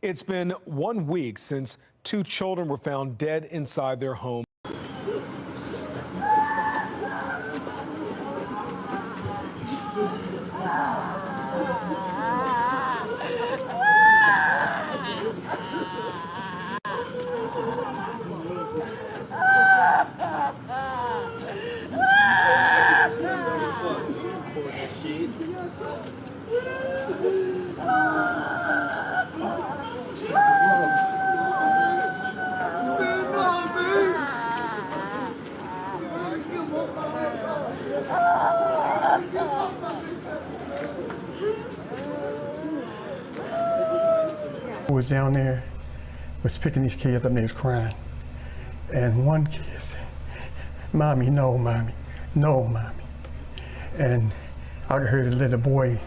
It's been 1 week since two children were found dead inside their home. Who was down there, was picking these kids up and they was crying. And one kid said, "Mommy, no, mommy, no, mommy." And I heard a little boy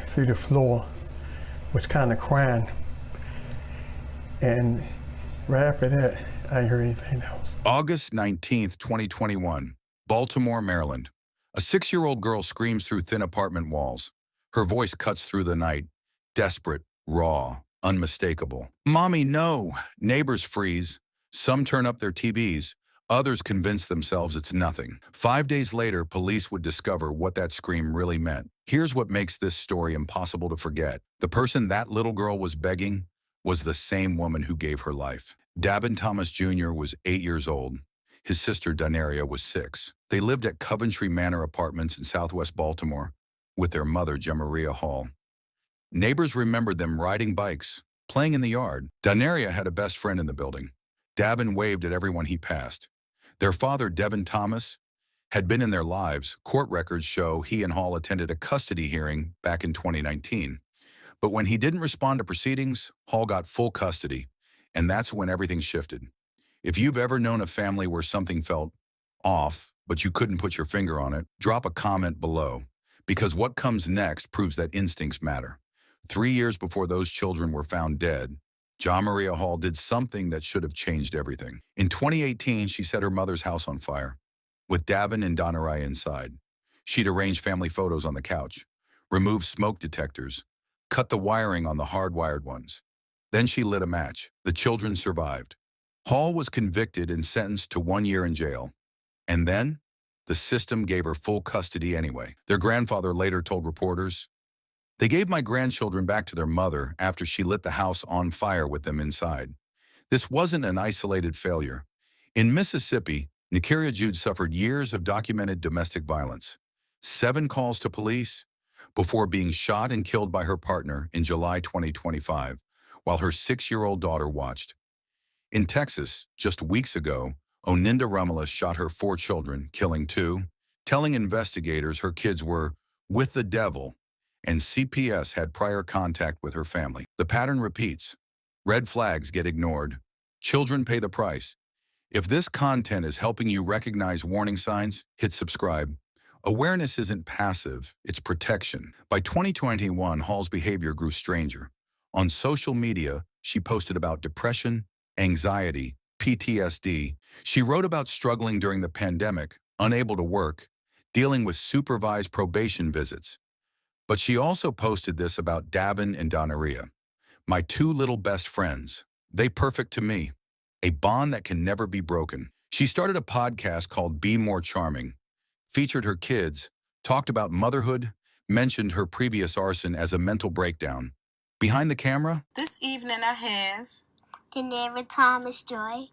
through the floor was kind of crying. And right after that, I didn't hear anything else. August 19th, 2021, Baltimore, Maryland. A 6-year-old girl screams through thin apartment walls. Her voice cuts through the night, desperate, raw, unmistakable. "Mommy, no!" Neighbors freeze. Some turn up their TVs. Others convince themselves it's nothing. 5 days later, police would discover what that scream really meant. Here's what makes this story impossible to forget. The person that little girl was begging was the same woman who gave her life. Davin Thomas Jr. was 8 years old. His sister, Daneria, was 6. They lived at Coventry Manor Apartments in southwest Baltimore with their mother, Jamaria Hall. Neighbors remembered them riding bikes, playing in the yard. Daneria had a best friend in the building. Davin waved at everyone he passed. Their father, Devin Thomas, had been in their lives. Court records show he and Hall attended a custody hearing back in 2019. But when he didn't respond to proceedings, Hall got full custody, and that's when everything shifted. If you've ever known a family where something felt off, but you couldn't put your finger on it, drop a comment below, because what comes next proves that instincts matter. 3 years before those children were found dead, Jamaria Hall did something that should have changed everything. In 2018, she set her mother's house on fire, with Davin and Daneria inside. She'd arranged family photos on the couch, removed smoke detectors, cut the wiring on the hardwired ones. Then she lit a match. The children survived. Hall was convicted and sentenced to 1 year in jail. And then, the system gave her full custody anyway. Their grandfather later told reporters, "They gave my grandchildren back to their mother after she lit the house on fire with them inside." This wasn't an isolated failure. In Mississippi, Nakaria Jude suffered years of documented domestic violence, 7 calls to police, before being shot and killed by her partner in July 2025, while her 6-year-old daughter watched. In Texas, just weeks ago, Oninda Rumala shot her 4 children, killing 2, telling investigators her kids were with the devil, and CPS had prior contact with her family. The pattern repeats. Red flags get ignored. Children pay the price. If this content is helping you recognize warning signs, hit subscribe. Awareness isn't passive, it's protection. By 2021, Hall's behavior grew stranger. On social media, she posted about depression, anxiety, PTSD. She wrote about struggling during the pandemic, unable to work, dealing with supervised probation visits. But she also posted this about Davin and Daneria, "My 2 little best friends. They perfect to me. A bond that can never be broken." She started a podcast called Be More Charming, featured her kids, talked about motherhood, mentioned her previous arson as a mental breakdown. Behind the camera, this evening I have Daneria Thomas Joy.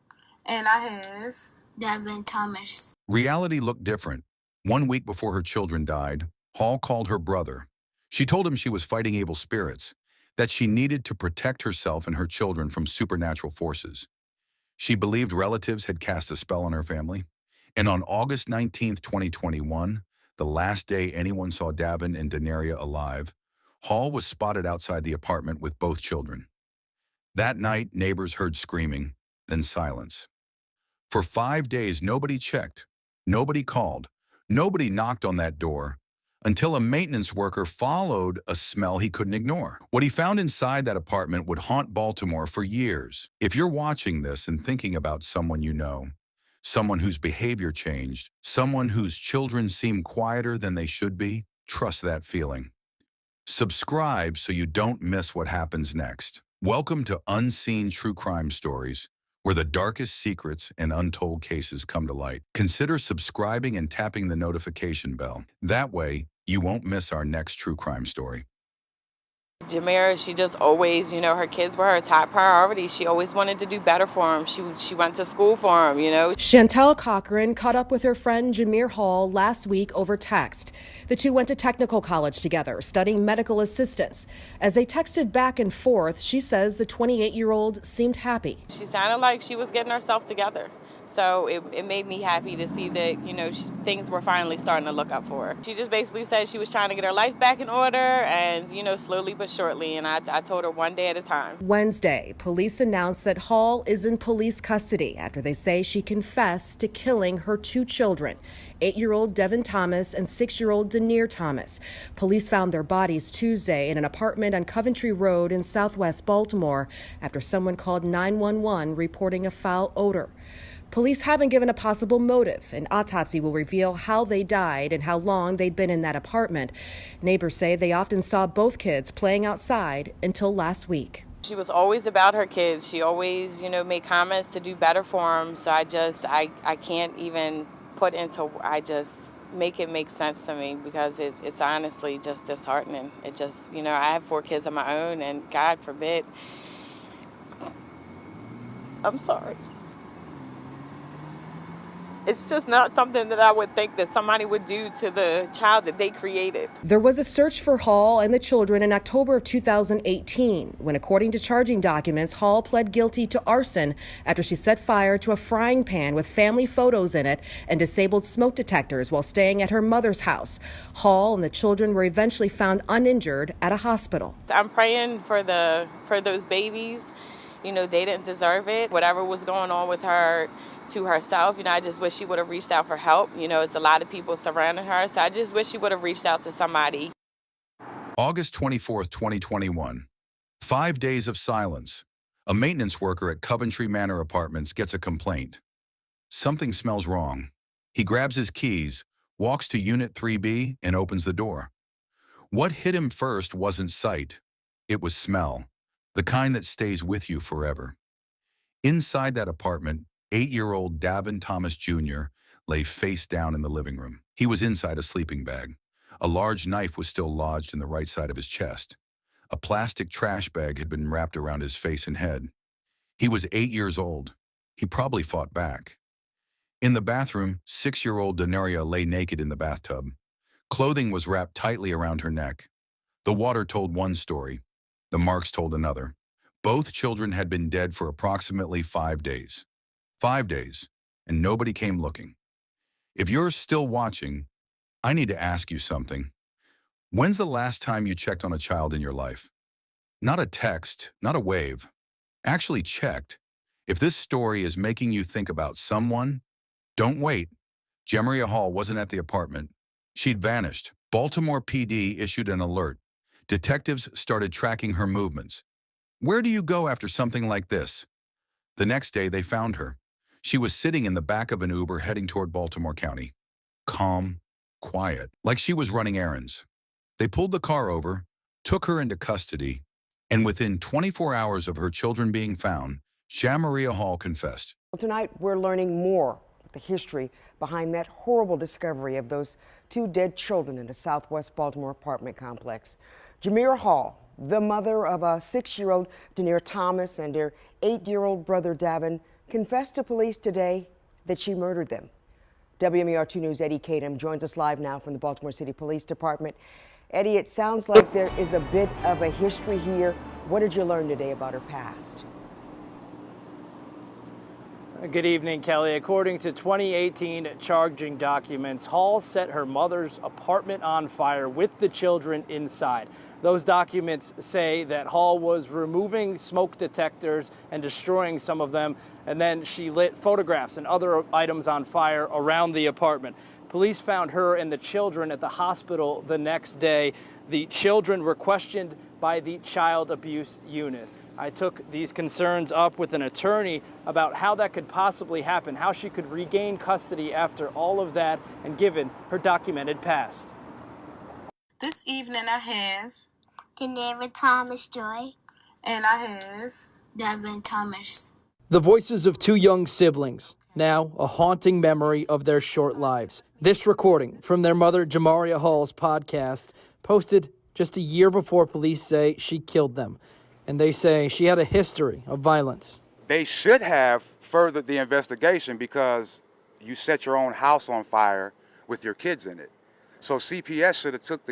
and I have Devin Thomas. reality looked different. 1 week before her children died, Hall called her brother. She told him she was fighting evil spirits, that she needed to protect herself and her children from supernatural forces. She believed relatives had cast a spell on her family. And on August 19th, 2021, the last day anyone saw Davin and Daneria alive, Hall was spotted outside the apartment with both children. That night, neighbors heard screaming, then silence. For 5 days, nobody checked, nobody called, nobody knocked on that door, until a maintenance worker followed a smell he couldn't ignore. What he found inside that apartment would haunt Baltimore for years. If you're watching this and thinking about someone you know, someone whose behavior changed, someone whose children seem quieter than they should be, trust that feeling. Subscribe so you don't miss what happens next. Welcome to Unseen True Crime Stories, where the darkest secrets and untold cases come to light. Consider subscribing and tapping the notification bell. That way, you won't miss our next true crime story. Jamira, she just always, her kids were her top priority. She always wanted to do better for them. She went to school for them, Chantel Cochran caught up with her friend Jamir Hall last week over text. The two went to technical college together, studying medical assistance. As they texted back and forth, she says the 28-year-old seemed happy. She sounded like she was getting herself together. So it made me happy to see that, things were finally starting to look up for her. She just basically said she was trying to get her life back in order and, slowly but surely. And I told her one day at a time. Wednesday, police announced that Hall is in police custody after they say she confessed to killing her two children, 8-year-old Devin Thomas and 6-year-old Denier Thomas. Police found their bodies Tuesday in an apartment on Coventry Road in southwest Baltimore after someone called 911 reporting a foul odor. Police haven't given a possible motive. An autopsy will reveal how they died and how long they'd been in that apartment. Neighbors say they often saw both kids playing outside until last week. She was always about her kids. She always, made comments to do better for them. So I can't even put into, I just make it make sense to me because it's honestly just disheartening. It just, I have 4 kids of my own and God forbid. I'm sorry. It's just not something that I would think that somebody would do to the child that they created. There was a search for Hall and the children in October of 2018, when, according to charging documents, Hall pled guilty to arson after she set fire to a frying pan with family photos in it and disabled smoke detectors while staying at her mother's house. Hall and the children were eventually found uninjured at a hospital. I'm praying for those babies. They didn't deserve it. Whatever was going on with her, to herself, I just wish she would have reached out for help. It's a lot of people surrounding her, so I just wish she would have reached out to somebody. August 24th, 2021. 5 days of silence. A maintenance worker at Coventry Manor Apartments gets a complaint. Something smells wrong. He grabs his keys, walks to Unit 3B, and opens the door. What hit him first wasn't sight. It was smell, the kind that stays with you forever. Inside that apartment, 8-year-old Devin Thomas Jr. lay face down in the living room. He was inside a sleeping bag. A large knife was still lodged in the right side of his chest. A plastic trash bag had been wrapped around his face and head. He was 8 years old. He probably fought back. In the bathroom, 6-year-old Denaria lay naked in the bathtub. Clothing was wrapped tightly around her neck. The water told one story. The marks told another. Both children had been dead for approximately 5 days. 5 days, and nobody came looking. If you're still watching, I need to ask you something. When's the last time you checked on a child in your life? Not a text, not a wave. Actually checked. If this story is making you think about someone, don't wait. Jamira Hall wasn't at the apartment. She'd vanished. Baltimore PD issued an alert. Detectives started tracking her movements. Where do you go after something like this? The next day, they found her. She was sitting in the back of an Uber heading toward Baltimore County. Calm, quiet, like she was running errands. They pulled the car over, took her into custody, and within 24 hours of her children being found, Jamira Hall confessed. Well, tonight, we're learning more of the history behind that horrible discovery of those 2 dead children in the southwest Baltimore apartment complex. Jamira Hall, the mother of a 6-year-old Denier Thomas and their 8-year-old brother Devin, confessed to police today that she murdered them. WMER2 News' Eddie Kadam joins us live now from the Baltimore City Police Department. Eddie, it sounds like there is a bit of a history here. What did you learn today about her past? Good evening, Kelly. According to 2018 charging documents, Hall set her mother's apartment on fire with the children inside. Those documents say that Hall was removing smoke detectors and destroying some of them, and then she lit photographs and other items on fire around the apartment. Police found her and the children at the hospital the next day. The children were questioned by the child abuse unit. I took these concerns up with an attorney about how that could possibly happen, how she could regain custody after all of that, and given her documented past. This evening I have Denier Thomas Joy. And I have. Devin Thomas. The voices of two young siblings, now a haunting memory of their short lives. This recording from their mother, Jamaria Hall's podcast, posted just a year before police say she killed them. And they say she had a history of violence. They should have furthered the investigation because you set your own house on fire with your kids in it. So CPS should have took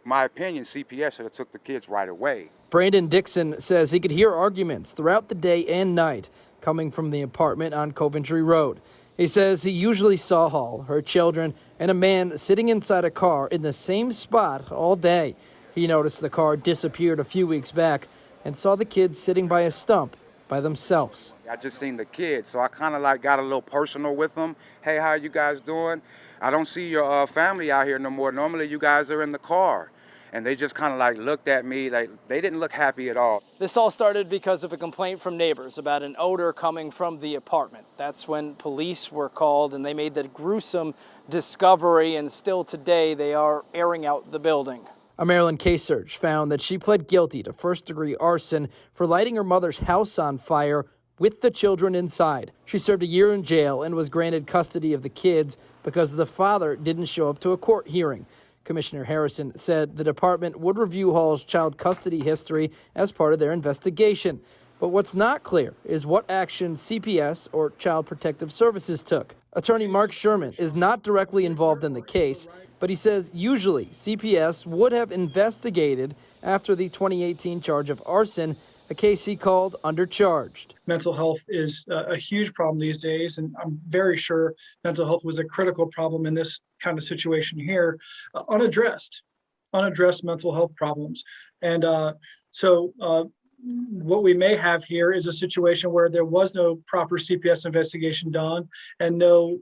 my opinion, CPS should have took the kids right away. Brandon Dixon says he could hear arguments throughout the day and night coming from the apartment on Coventry Road. He says he usually saw Hall, her children, and a man sitting inside a car in the same spot all day. He noticed the car disappeared a few weeks back and saw the kids sitting by a stump by themselves. I just seen the kids, so I kind of got a little personal with them. Hey, how are you guys doing? I don't see your family out here no more. Normally you guys are in the car. And they just kind of looked at me like they didn't look happy at all. This all started because of a complaint from neighbors about an odor coming from the apartment. That's when police were called and they made that gruesome discovery, and still today they are airing out the building. A Maryland case search found that she pled guilty to first-degree arson for lighting her mother's house on fire with the children inside. She served a year in jail and was granted custody of the kids because the father didn't show up to a court hearing. Commissioner Harrison said the department would review Hall's child custody history as part of their investigation. But what's not clear is what action CPS or Child Protective Services took. Attorney Mark Sherman is not directly involved in the case, but he says usually CPS would have investigated after the 2018 charge of arson, a case he called undercharged. Mental health is a huge problem these days, and I'm very sure mental health was a critical problem in this kind of situation here, unaddressed mental health problems. And so what we may have here is a situation where there was no proper CPS investigation done and no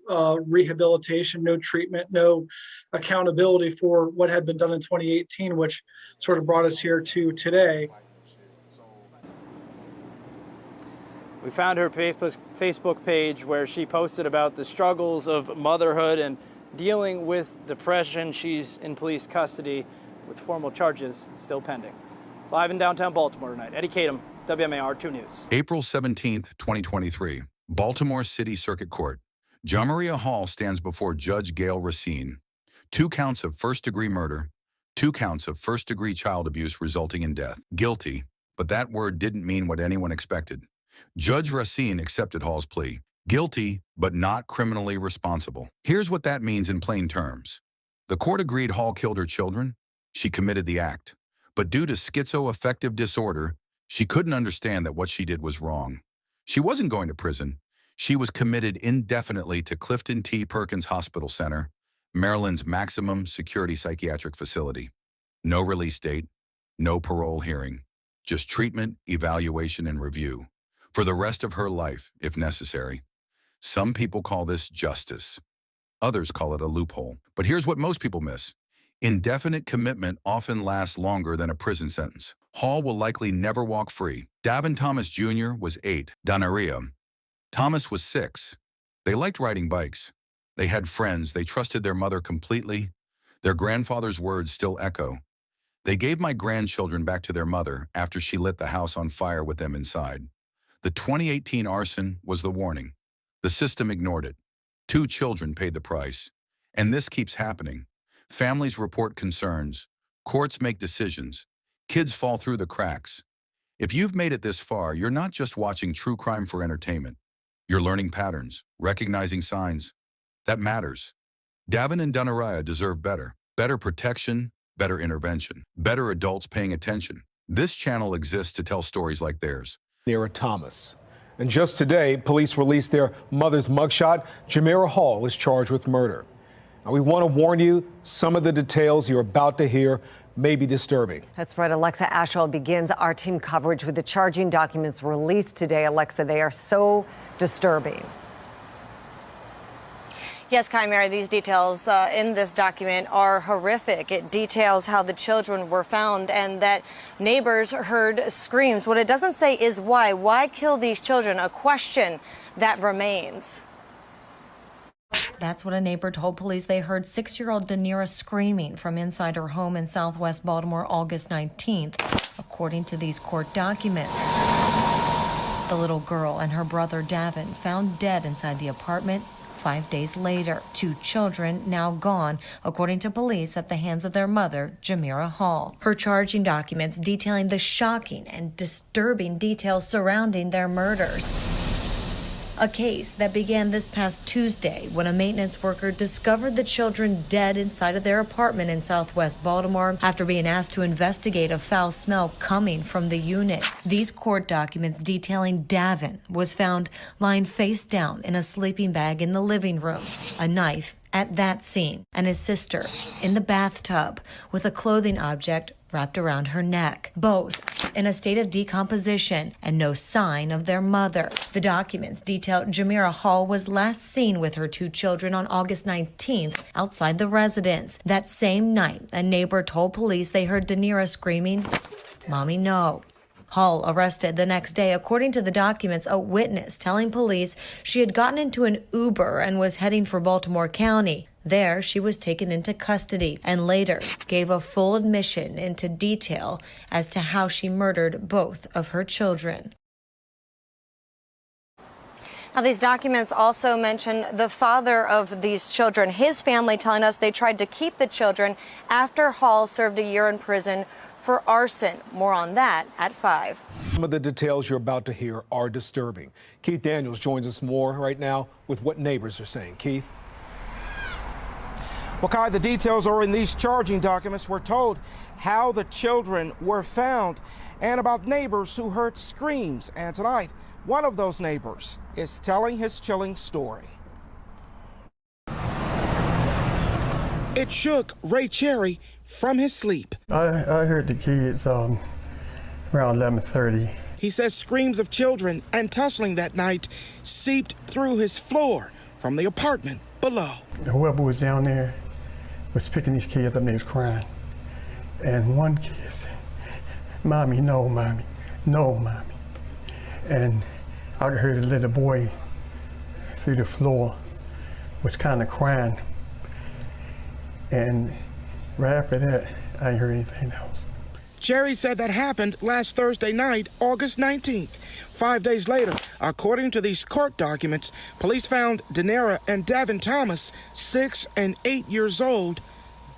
rehabilitation, no treatment, no accountability for what had been done in 2018, which sort of brought us here to today. We found her Facebook page where she posted about the struggles of motherhood and dealing with depression. She's in police custody with formal charges still pending. Live in downtown Baltimore tonight, Eddie Kadam, WMAR 2 News. April 17th, 2023, Baltimore City Circuit Court. Jamaria Hall stands before Judge Gail Racine. 2 counts of first-degree murder, 2 counts of first-degree child abuse resulting in death. Guilty, but that word didn't mean what anyone expected. Judge Racine accepted Hall's plea. Guilty, but not criminally responsible. Here's what that means in plain terms. The court agreed Hall killed her children. She committed the act. But due to schizoaffective disorder, she couldn't understand that what she did was wrong. She wasn't going to prison. She was committed indefinitely to Clifton T. Perkins Hospital Center, Maryland's maximum security psychiatric facility. No release date, no parole hearing, just treatment, evaluation, and review. For the rest of her life, if necessary. Some people call this justice. Others call it a loophole. But here's what most people miss. Indefinite commitment often lasts longer than a prison sentence. Hall will likely never walk free. Davin Thomas Jr. was 8. Danaria. Thomas was 6. They liked riding bikes. They had friends. They trusted their mother completely. Their grandfather's words still echo. They gave my grandchildren back to their mother after she lit the house on fire with them inside. The 2018 arson was the warning. The system ignored it. 2 children paid the price. And this keeps happening. Families report concerns. Courts make decisions. Kids fall through the cracks. If you've made it this far, you're not just watching true crime for entertainment. You're learning patterns, recognizing signs. That matters. Davin and Danaria deserve better. Better protection, better intervention, better adults paying attention. This channel exists to tell stories like theirs. Near Thomas. And just today, police released their mother's mugshot. Jamaria Hall is charged with murder. Now, we want to warn you, some of the details you're about to hear may be disturbing. That's right. Alexa Ashwell begins our team coverage with the charging documents released today. Alexa, they are so disturbing. Yes, Mary, these details in this document are horrific. It details how the children were found and that neighbors heard screams. What it doesn't say is why. Why kill these children? A question that remains. That's what a neighbor told police. They heard 6-year-old Danira screaming from inside her home in Southwest Baltimore August 19th, according to these court documents. The little girl and her brother Davin found dead inside the apartment 5 days later. 2 children now gone, according to police, at the hands of their mother, Jamira Hall. Her charging documents detailing the shocking and disturbing details surrounding their murders. A case that began this past Tuesday when a maintenance worker discovered the children dead inside of their apartment in Southwest Baltimore after being asked to investigate a foul smell coming from the unit. These court documents detailing Davin was found lying face down in a sleeping bag in the living room, a knife at that scene, and his sister in the bathtub with a clothing object wrapped around her neck, both in a state of decomposition and no sign of their mother. The documents detail Jamira Hall was last seen with her 2 children on August 19th outside the residence. That same night, a neighbor told police they heard Danira screaming, "Mommy, no." Hall arrested the next day. According to the documents, a witness telling police she had gotten into an Uber and was heading for Baltimore County. There, she was taken into custody and later gave a full admission into detail as to how she murdered both of her children. Now, these documents also mention the father of these children, his family telling us they tried to keep the children after Hall served a year in prison for arson. More on that at 5. Some of the details you're about to hear are disturbing. Keith Daniels joins us more right now with what neighbors are saying. Keith? Well, Kai, the details are in these charging documents. We're told how the children were found and about neighbors who heard screams. And tonight, one of those neighbors is telling his chilling story. It shook Ray Cherry from his sleep. I heard the kids around 11:30. He says screams of children and tussling that night seeped through his floor from the apartment below. Whoever was down there was picking these kids up and they was crying. And one kid said, "Mommy, no, mommy, no, mommy." And I heard a little boy through the floor was kind of crying. And right after that, I didn't hear anything else. Cherry said that happened last Thursday night, August 19th. 5 days later, according to these court documents, police found Danira and Davin Thomas, 6 and 8 years old,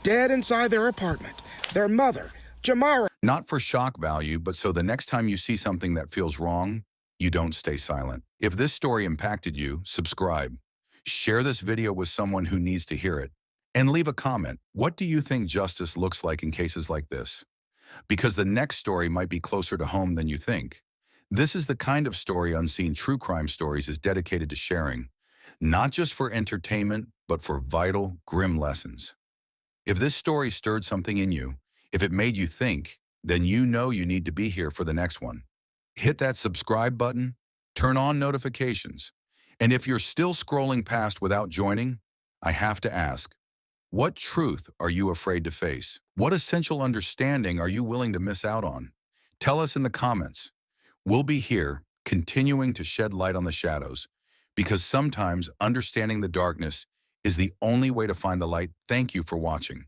dead inside their apartment. Their mother, Jamara. Not for shock value, but so the next time you see something that feels wrong, you don't stay silent. If this story impacted you, subscribe. Share this video with someone who needs to hear it. And leave a comment. What do you think justice looks like in cases like this? Because the next story might be closer to home than you think. This is the kind of story Unseen True Crime Stories is dedicated to sharing, not just for entertainment, but for vital, grim lessons. If this story stirred something in you, if it made you think, then you know you need to be here for the next one. Hit that subscribe button, turn on notifications, and if you're still scrolling past without joining, I have to ask, what truth are you afraid to face? What essential understanding are you willing to miss out on? Tell us in the comments. We'll be here, continuing to shed light on the shadows, because sometimes understanding the darkness is the only way to find the light. Thank you for watching.